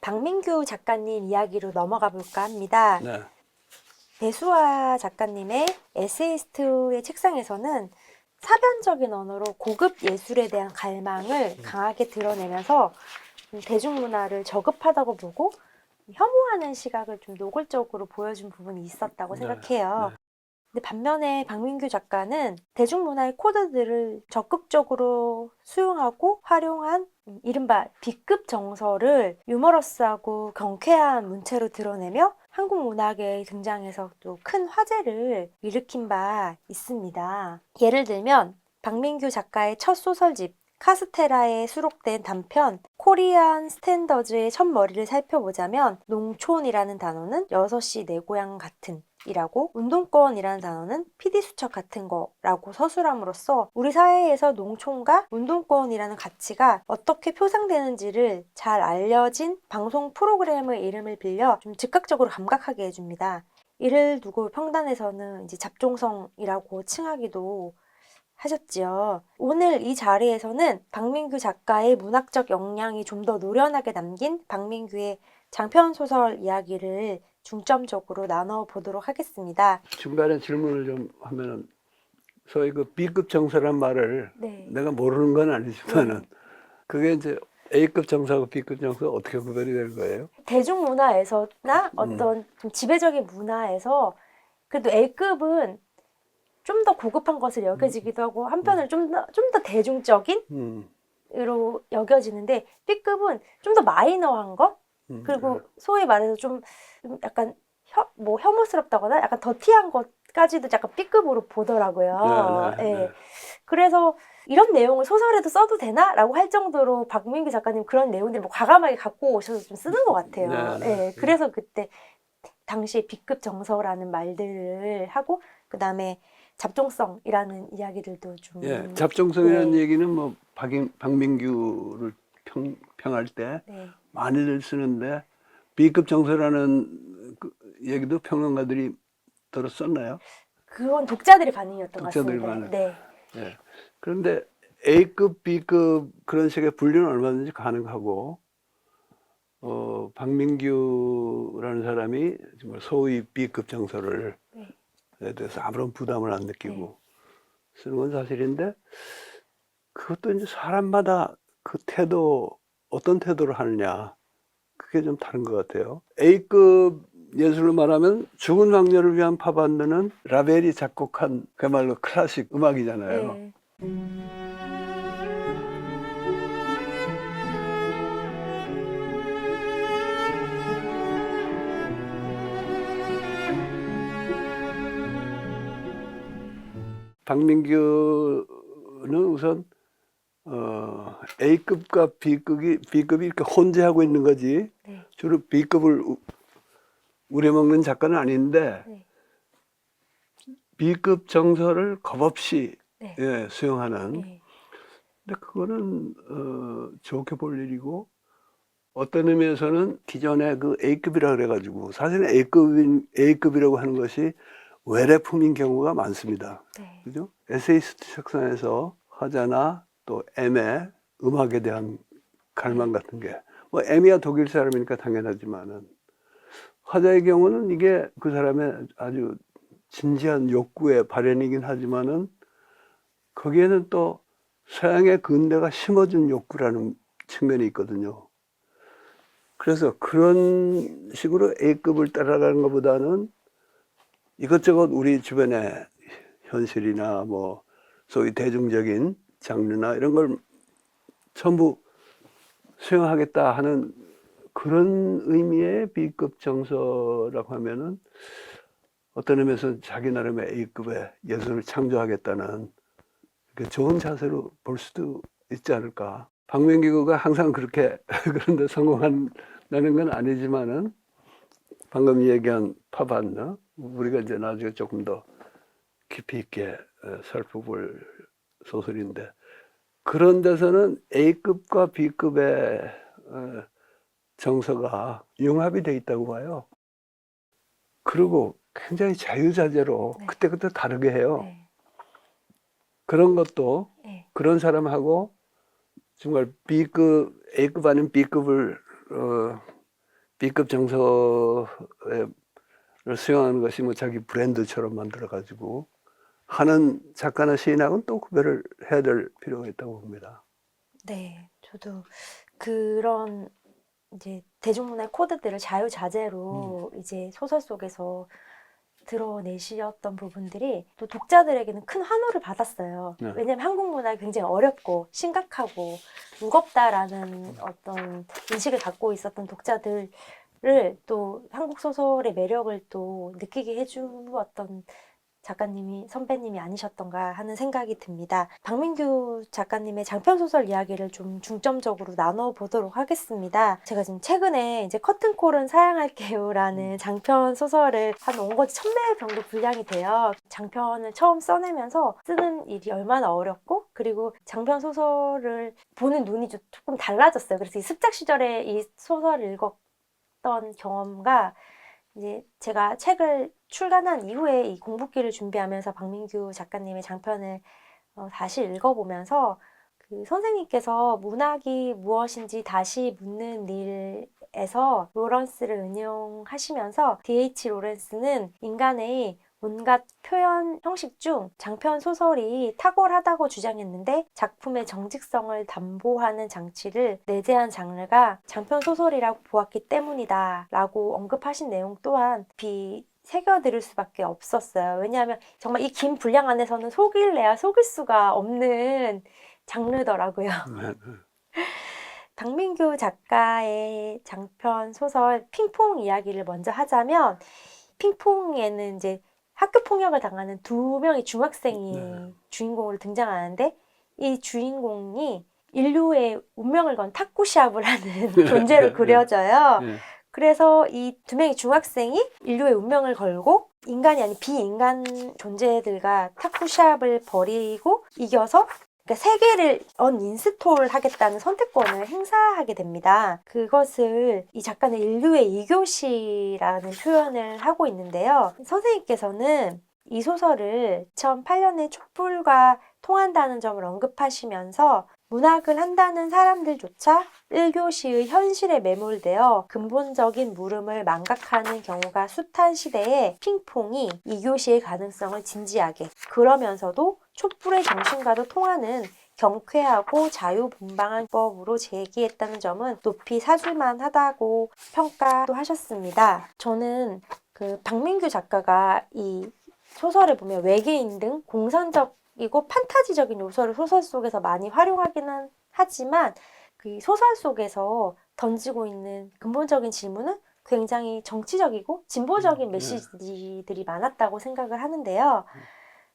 박민규 작가님 이야기로 넘어가 볼까 합니다. 네. 배수아 작가님의 에세이스트의 책상에서는 사변적인 언어로 고급 예술에 대한 갈망을 강하게 드러내면서 대중문화를 저급하다고 보고 혐오하는 시각을 좀 노골적으로 보여준 부분이 있었다고 생각해요. 네. 근데 반면에 박민규 작가는 대중문화의 코드들을 적극적으로 수용하고 활용한 이른바 B급 정서를 유머러스하고 경쾌한 문체로 드러내며 한국 문학의 등장에서 또 큰 화제를 일으킨 바 있습니다. 예를 들면 박민규 작가의 첫 소설집 카스테라에 수록된 단편 코리안 스탠더즈의 첫머리를 살펴보자면 농촌이라는 단어는 6시 내 고향 같은 이라고 운동권이라는 단어는 PD수첩 같은 거라고 서술함으로써 우리 사회에서 농촌과 운동권이라는 가치가 어떻게 표상되는지를 잘 알려진 방송 프로그램의 이름을 빌려 좀 즉각적으로 감각하게 해줍니다. 이를 두고 평단에서는 이제 잡종성이라고 칭하기도 하셨지요. 오늘 이 자리에서는 박민규 작가의 문학적 역량이 좀 더 노련하게 담긴 박민규의 장편 소설 이야기를 중점적으로 나눠보도록 하겠습니다. 중간에 질문을 좀 하면은 소위 그 B급 정서란 말을 네. 내가 모르는 건 아니지만은 그게 이제 A급 정서하고 B급 정서 어떻게 구별이 되는 거예요? 대중문화에서나 어떤 좀 지배적인 문화에서 그래도 A급은 좀 더 고급한 것을 여겨지기도 하고 한편으로 좀 더 대중적인 으로 여겨지는데 B급은 좀 더 마이너한 것 그리고 소위 말해서 좀 약간 혐오스럽다거나 약간 더티한 것까지도 약간 B급으로 보더라고요. 네, 네, 네. 그래서 이런 내용을 소설에도 써도 되나라고 할 정도로 박민규 작가님 그런 내용들을 뭐 과감하게 갖고 오셔서 좀 쓰는 것 같아요. 네. 그래서 그때 당시에 B급 정서라는 말들을 하고 그 다음에 잡종성이라는 이야기들도 좀 예, 잡종성이라는 네. 얘기는 뭐 박민규를 평할 때 네. 많이들 쓰는데 B급 정서라는 그 얘기도 평론가들이 들어 썼나요? 그건 독자들의 반응이었던 것 독자들이 같습니다. 반응. 네. 예. 그런데 A급, B급 그런 식의 분류는 얼마든지 가능하고 박민규라는 사람이 정말 소위 B급 정서를 네. 에 대해서 아무런 부담을 안 느끼고 쓰는 건 사실인데 그것도 이제 사람마다 그 태도 어떤 태도를 하느냐 그게 좀 다른 것 같아요. A급 예술을 말하면 죽은 왕녀를 위한 팝밴드는 라벨이 작곡한 그야말로 클래식 음악이잖아요. 네. 박민규는 우선 A급과 B급이 이렇게 혼재하고 있는 거지. 네. 주로 B급을 우려먹는 작가는 아닌데 네. B급 정서를 겁없이 네. 예, 수용하는. 네. 근데 그거는 좋게 볼 일이고 어떤 의미에서는 기존의 그 A급이라 그래가지고 사실은 A급이라고 하는 것이 외래품인 경우가 많습니다. 네. 그죠? 에세이스트 책상에서 화자나 또 M의 음악에 대한 갈망 같은 게 뭐 M이야 독일 사람이니까 당연하지만은 화자의 경우는 이게 그 사람의 아주 진지한 욕구의 발현이긴 하지만은 거기에는 또 서양의 근대가 심어준 욕구라는 측면이 있거든요. 그래서 그런 식으로 A급을 따라가는 것보다는 이것저것 우리 주변의 현실이나 뭐 소위 대중적인 장르나 이런 걸 전부 수용하겠다 하는 그런 의미의 B급 정서라고 하면은 어떤 의미에서 자기 나름의 A급의 예술을 창조하겠다는 좋은 자세로 볼 수도 있지 않을까. 박민규가 항상 그렇게 그런데 성공한다는 건 아니지만은 방금 얘기한 팝밴드 우리가 이제 나중에 조금 더 깊이 있게 살펴볼 소설인데 그런 데서는 A급과 B급의 정서가 융합이 돼 있다고 봐요. 그리고 굉장히 자유자재로 네. 그때그때 다르게 해요. 네. 그런 것도 네. 그런 사람하고 정말 B급, A급 아닌 B급을 B급 정서를 수용하는 것이 뭐 자기 브랜드처럼 만들어가지고 하는 작가나 시인하고는 또 구별을 해야 될 필요가 있다고 봅니다. 네, 저도 그런 이제 대중문화의 코드들을 자유자재로 이제 소설 속에서 드러내셨던 부분들이 또 독자들에게는 큰 환호를 받았어요. 네. 왜냐면 한국 문화가 굉장히 어렵고 심각하고 무겁다라는 어떤 인식을 갖고 있었던 독자들을 또 한국 소설의 매력을 또 느끼게 해주었던 선배님이 아니셨던가 하는 생각이 듭니다. 박민규 작가님의 장편소설 이야기를 좀 중점적으로 나눠보도록 하겠습니다. 제가 지금 최근에 이제 커튼콜은 사양할게요라는 장편 소설을 한 원고지 1000매 정도 분량이 돼요. 장편을 처음 써내면서 쓰는 일이 얼마나 어렵고, 그리고 장편 소설을 보는 눈이 조금 달라졌어요. 그래서 이 습작 시절에 이 소설을 읽었던 경험과 이제 제가 책을 출간한 이후에 이 공부기를 준비하면서 박민규 작가님의 장편을 다시 읽어보면서 그 선생님께서 문학이 무엇인지 다시 묻는 일에서 로런스를 은용하시면서 D.H. 로렌스는 인간의 온갖 표현 형식 중 장편 소설이 탁월하다고 주장했는데 작품의 정직성을 담보하는 장치를 내재한 장르가 장편 소설이라고 보았기 때문이다 라고 언급하신 내용 또한 새겨들을 수밖에 없었어요. 왜냐하면 정말 이 긴 분량 안에서는 속일래야 속일 수가 없는 장르더라고요. 박민규 작가의 장편 소설 핑퐁 이야기를 먼저 하자면, 핑퐁에는 이제 학교 폭력을 당하는 2명의 중학생이 주인공으로 등장하는데, 이 주인공이 인류의 운명을 건 탁구시합을 하는 존재로 그려져요. 그래서 이 2명의 중학생이 인류의 운명을 걸고 인간이 아닌 비인간 존재들과 탁구시합을 벌이고 이겨서, 그러니까 세계를 언인스톨 하겠다는 선택권을 행사하게 됩니다. 그것을 이 작가는 인류의 이교시라는 표현을 하고 있는데요. 선생님께서는 이 소설을 2008년에 촛불과 통한다는 점을 언급하시면서 문학을 한다는 사람들조차 1교시의 현실에 매몰되어 근본적인 물음을 망각하는 경우가 숱한 시대에 핑퐁이 2교시의 가능성을 진지하게, 그러면서도 촛불의 정신과도 통하는 경쾌하고 자유분방한 법으로 제기했다는 점은 높이 사줄만하다고 평가도 하셨습니다. 저는 그 박민규 작가가 이 소설을 보면 외계인 등 공상적이고 판타지적인 요소를 소설 속에서 많이 활용하기는 하지만 그 소설 속에서 던지고 있는 근본적인 질문은 굉장히 정치적이고 진보적인 메시지들이 많았다고 생각을 하는데요.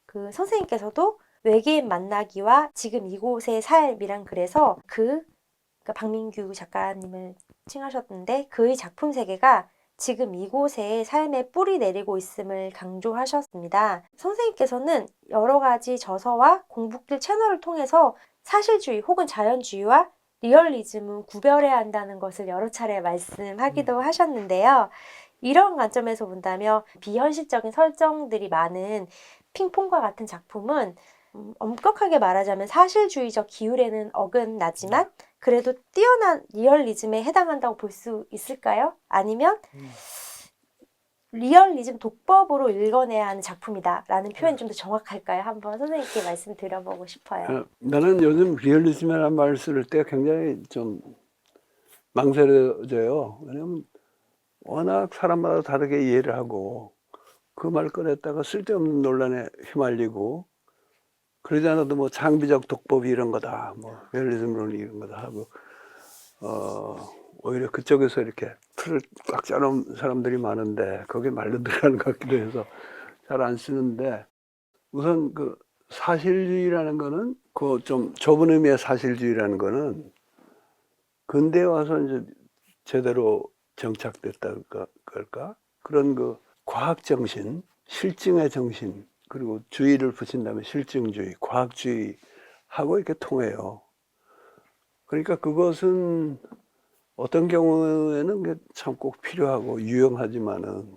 그 선생님께서도 외계인 만나기와 지금 이곳의 삶이란 글에서 그러니까 박민규 작가님을 칭하셨는데 그의 작품 세계가 지금 이곳에 삶에 뿌리 내리고 있음을 강조하셨습니다. 선생님께서는 여러 가지 저서와 공부길 채널을 통해서 사실주의 혹은 자연주의와 리얼리즘은 구별해야 한다는 것을 여러 차례 말씀하기도 하셨는데요. 이런 관점에서 본다면 비현실적인 설정들이 많은 핑퐁과 같은 작품은 엄격하게 말하자면 사실주의적 기율에는 어긋나지만 그래도 뛰어난 리얼리즘에 해당한다고 볼 수 있을까요? 아니면 리얼리즘 독법으로 읽어내야 하는 작품이다 라는 표현이 좀 더 정확할까요? 한번 선생님께 말씀 드려보고 싶어요. 나는 요즘 리얼리즘이라는 말을 쓸 때 굉장히 좀 망설여져요. 왜냐면 워낙 사람마다 다르게 이해를 하고 그 말 꺼냈다가 쓸데없는 논란에 휘말리고, 그러지 않아도 뭐 장비적 독법이 이런 거다, 뭐 리얼리즘론이 이런 거다 하고 오히려 그쪽에서 이렇게 틀을 꽉 짜놓은 사람들이 많은데 거기에 말로 들어가는 것 같기도 해서 잘 안 쓰는데, 우선 그 사실주의라는 거는 그 좀 좁은 의미의 사실주의라는 거는 근대에 와서 이제 제대로 정착됐다 그럴까? 그런 그 과학 정신, 실증의 정신, 그리고 주의를 붙인다면 실증주의, 과학주의하고 이렇게 통해요. 그러니까 그것은 어떤 경우에는 참 꼭 필요하고 유용하지만은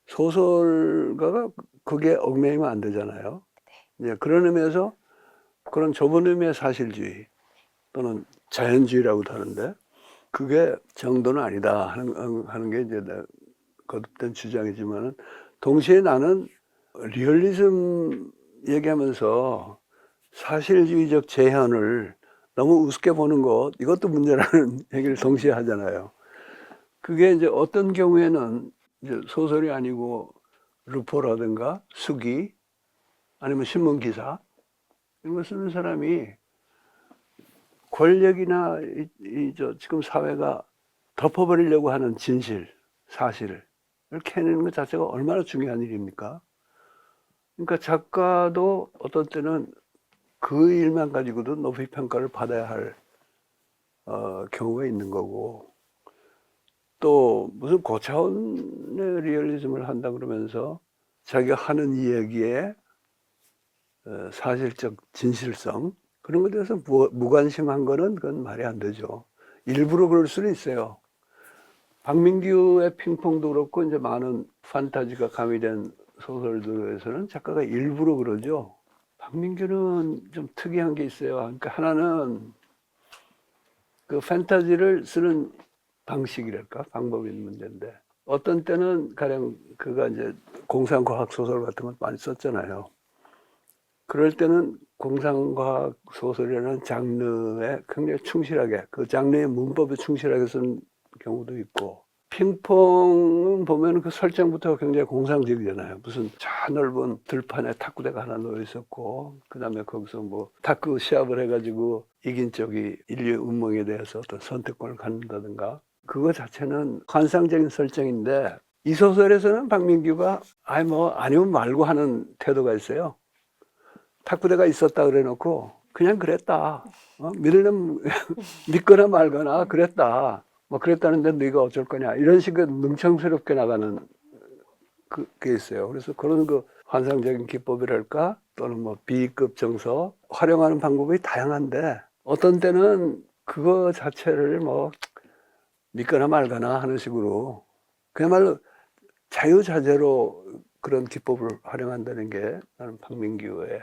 소설가가 그게 얽매이면 안 되잖아요. 이제 그런 의미에서 그런 좁은 의미의 사실주의 또는 자연주의라고도 하는데, 그게 정도는 아니다 하는 게 이제 거듭된 주장이지만은 동시에 나는 리얼리즘 얘기하면서 사실주의적 재현을 너무 우습게 보는 것, 이것도 문제라는 얘기를 동시에 하잖아요. 그게 이제 어떤 경우에는 이제 소설이 아니고 루포라든가 수기 아니면 신문 기사 이런 거 쓰는 사람이 권력이나 지금 사회가 덮어버리려고 하는 진실, 사실을 캐내는 것 자체가 얼마나 중요한 일입니까? 그러니까 작가도 어떤 때는 그 일만 가지고도 높이 평가를 받아야 할 경우가 있는 거고, 또 무슨 고차원의 리얼리즘을 한다 그러면서 자기가 하는 이야기의 사실적 진실성 그런 것에 대해서 무관심한 거는 그건 말이 안 되죠. 일부러 그럴 수는 있어요. 박민규의 핑퐁도 그렇고 이제 많은 판타지가 가미된 소설들에서는 작가가 일부러 그러죠. 박민규는 좀 특이한 게 있어요. 그러니까 하나는 그 판타지를 쓰는 방식이랄까 방법이 있는 문제인데 어떤 때는 가령 그가 이제 공상과학 소설 같은 걸 많이 썼잖아요. 그럴 때는 공상과학 소설이라는 장르에 굉장히 충실하게 그 장르의 문법에 충실하게 쓴 경우도 있고 핑퐁은 보면 그 설정부터 굉장히 공상적이잖아요. 무슨 저 넓은 들판에 탁구대가 하나 놓여 있었고 그 다음에 거기서 뭐 탁구 시합을 해가지고 이긴 쪽이 인류의 운명에 대해서 어떤 선택권을 갖는다든가 그거 자체는 환상적인 설정인데 이 소설에서는 박민규가 아니 뭐 아니면 말고 하는 태도가 있어요. 탁구대가 있었다 그래 놓고 그냥 그랬다. 믿으려면 믿거나 말거나 그랬다. 뭐 그랬다는데 네가 어쩔 거냐. 이런 식의 능청스럽게 나가는 그게 있어요. 그래서 그런 그 환상적인 기법이랄까 또는 뭐 B급 정서 활용하는 방법이 다양한데 어떤 때는 그거 자체를 뭐 믿거나 말거나 하는 식으로 그야말로 자유자재로 그런 기법을 활용한다는 게 나는 박민규의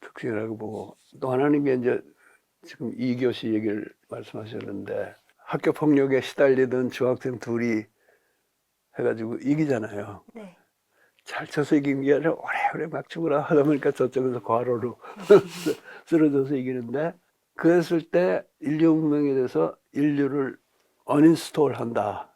특징이라고 보고 또 하나는 게 이제 지금 이교시 얘기를 말씀하셨는데 학교 폭력에 시달리던 중학생 둘이 해가지고 이기잖아요. 네. 잘 쳐서 이긴 게 아니라 오래오래 막 죽으라 하다 보니까 저쪽에서 과로로 쓰러져서 이기는데 그랬을 때 인류 문명에 대해서 인류를 어인스톨 한다.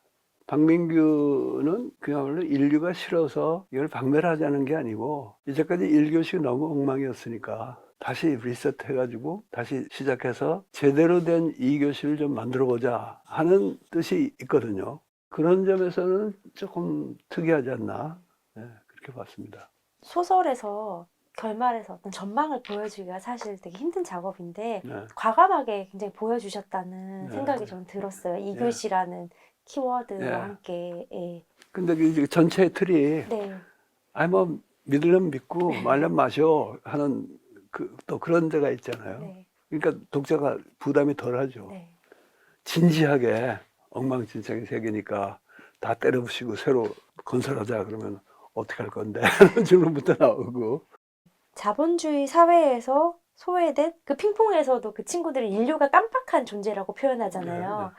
박민규는 그야말로 인류가 싫어서 이걸 박멸하자는 게 아니고 이제까지 1교시 너무 엉망이었으니까 다시 리셋 해가지고 다시 시작해서 제대로 된 2교시를 좀 만들어보자 하는 뜻이 있거든요. 그런 점에서는 조금 특이하지 않나 그렇게 봤습니다. 소설에서 결말에서 어떤 전망을 보여주기가 사실 되게 힘든 작업인데 네. 과감하게 굉장히 보여주셨다는 네. 생각이 좀 들었어요. 네. 이교시라는 키워드와 네. 함께. 예. 근데 그 전체의 틀이 네. 아니 뭐 믿으려면 믿고 말려면 마셔 하는 또 그런 데가 있잖아요. 네. 그러니까 독자가 부담이 덜하죠. 네. 진지하게 엉망진창의 세계니까 다 때려부시고 새로 건설하자 그러면 어떻게 할 건데 하는 질문부터 나오고 자본주의 사회에서 소외된 그 핑퐁에서도 그 친구들은 인류가 깜빡한 존재라고 표현하잖아요.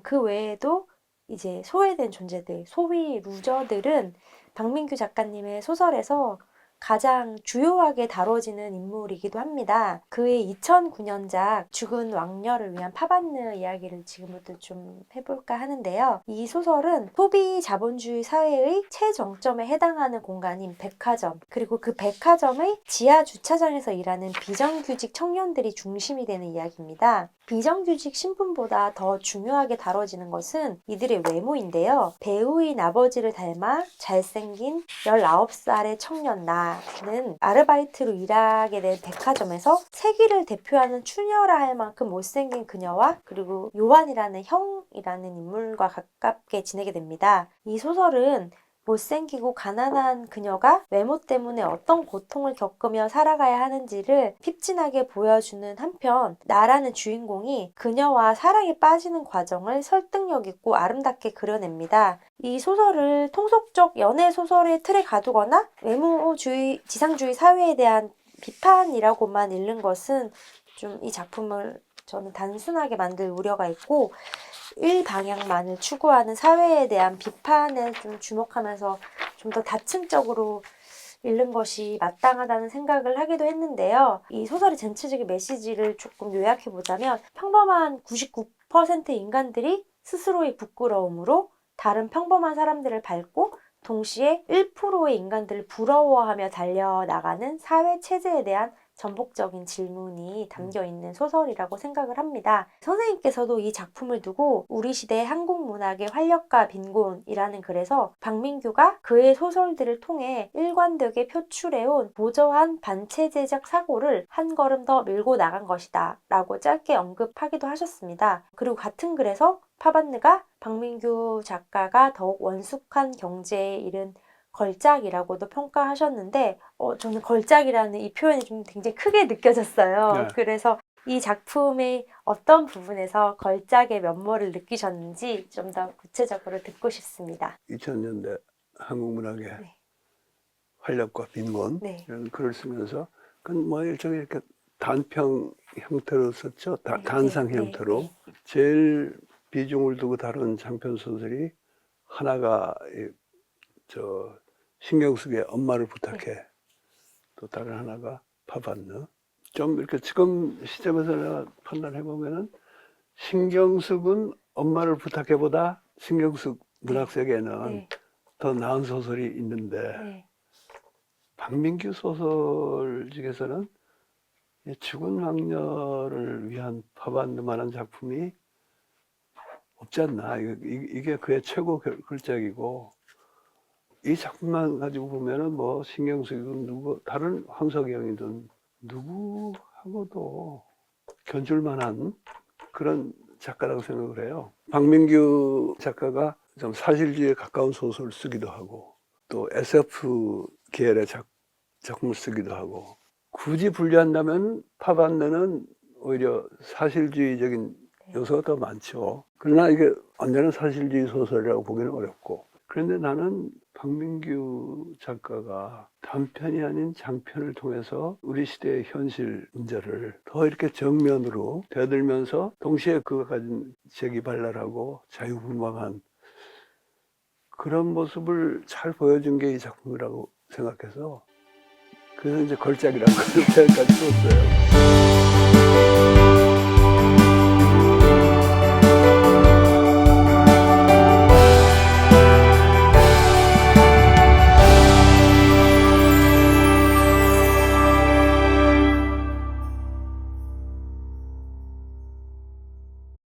그 외에도 이제 소외된 존재들, 소위 루저들은 박민규 작가님의 소설에서 가장 주요하게 다뤄지는 인물이기도 합니다. 그의 2009년작 죽은 왕녀를 위한 파반느 이야기를 지금부터 좀 해볼까 하는데요. 이 소설은 소비 자본주의 사회의 최정점에 해당하는 공간인 백화점, 그리고 그 백화점의 지하 주차장에서 일하는 비정규직 청년들이 중심이 되는 이야기입니다. 비정규직 신분보다 더 중요하게 다뤄지는 것은 이들의 외모인데요. 배우인 아버지를 닮아 잘생긴 19살의 청년 나는 아르바이트로 일하게 된 백화점에서 세기를 대표하는 추녀라 할 만큼 못생긴 그녀와 그리고 요한이라는 형이라는 인물과 가깝게 지내게 됩니다. 이 소설은 못생기고 가난한 그녀가 외모 때문에 어떤 고통을 겪으며 살아가야 하는지를 핍진하게 보여주는 한편 나라는 주인공이 그녀와 사랑에 빠지는 과정을 설득력 있고 아름답게 그려냅니다. 이 소설을 통속적 연애 소설의 틀에 가두거나 외모주의, 지상주의 사회에 대한 비판이라고만 읽는 것은 좀 이 작품을 저는 단순하게 만들 우려가 있고 일방향만을 추구하는 사회에 대한 비판에 좀 주목하면서 좀 더 다층적으로 읽는 것이 마땅하다는 생각을 하기도 했는데요. 이 소설의 전체적인 메시지를 조금 요약해 보자면 평범한 99% 인간들이 스스로의 부끄러움으로 다른 평범한 사람들을 밟고 동시에 1%의 인간들을 부러워하며 달려나가는 사회 체제에 대한 전복적인 질문이 담겨 있는 소설이라고 생각을 합니다. 선생님께서도 이 작품을 두고 우리 시대의 한국 문학의 활력과 빈곤이라는 글에서 박민규가 그의 소설들을 통해 일관되게 표출해온 보저한 반체제적 사고를 한 걸음 더 밀고 나간 것이다 라고 짧게 언급하기도 하셨습니다. 그리고 같은 글에서 파반느가 박민규 작가가 더욱 원숙한 경제에 이른 걸작이라고도 평가하셨는데 저는 걸작이라는 이 표현이 좀 굉장히 크게 느껴졌어요. 네. 그래서 이 작품의 어떤 부분에서 걸작의 면모를 느끼셨는지 좀 더 구체적으로 듣고 싶습니다. 2000년대 한국 문학의 네. 활력과 빈곤 네. 이런 글을 쓰면서 그건 뭐 일종의 이렇게 단평 형태로 썼죠. 네, 단상 네, 형태로. 네, 제일 비중을 두고 다룬 장편 소설이 하나가 신경숙의 엄마를 부탁해. 또 다른 하나가 파반느. 좀 이렇게 지금 시점에서 내가 판단해 보면은 신경숙은 엄마를 부탁해보다 신경숙 문학 세계에는 네, 더 나은 소설이 있는데 네, 박민규 소설 중에서는 이 죽은 왕녀를 위한 파반느만한 작품이 없지 않나. 이게 그의 최고 걸작이고 이 작품만 가지고 보면은 뭐 신경숙이든 누구 다른 황석영이든 누구하고도 견줄 만한 그런 작가라고 생각을 해요. 박민규 작가가 좀 사실주의에 가까운 소설을 쓰기도 하고 또 SF 계열의 작품을 쓰기도 하고 굳이 분류한다면 파반느는 오히려 사실주의적인 요소가 더 많죠. 그러나 이게 언제나 사실주의 소설이라고 보기는 어렵고 그런데 나는 박민규 작가가 단편이 아닌 장편을 통해서 우리 시대의 현실 문제를 더 이렇게 정면으로 되들면서 동시에 그가 가진 재기발랄하고 자유분방한 그런 모습을 잘 보여준 게 이 작품이라고 생각해서 그래서 이제 걸작이라고 표현까지 썼어요.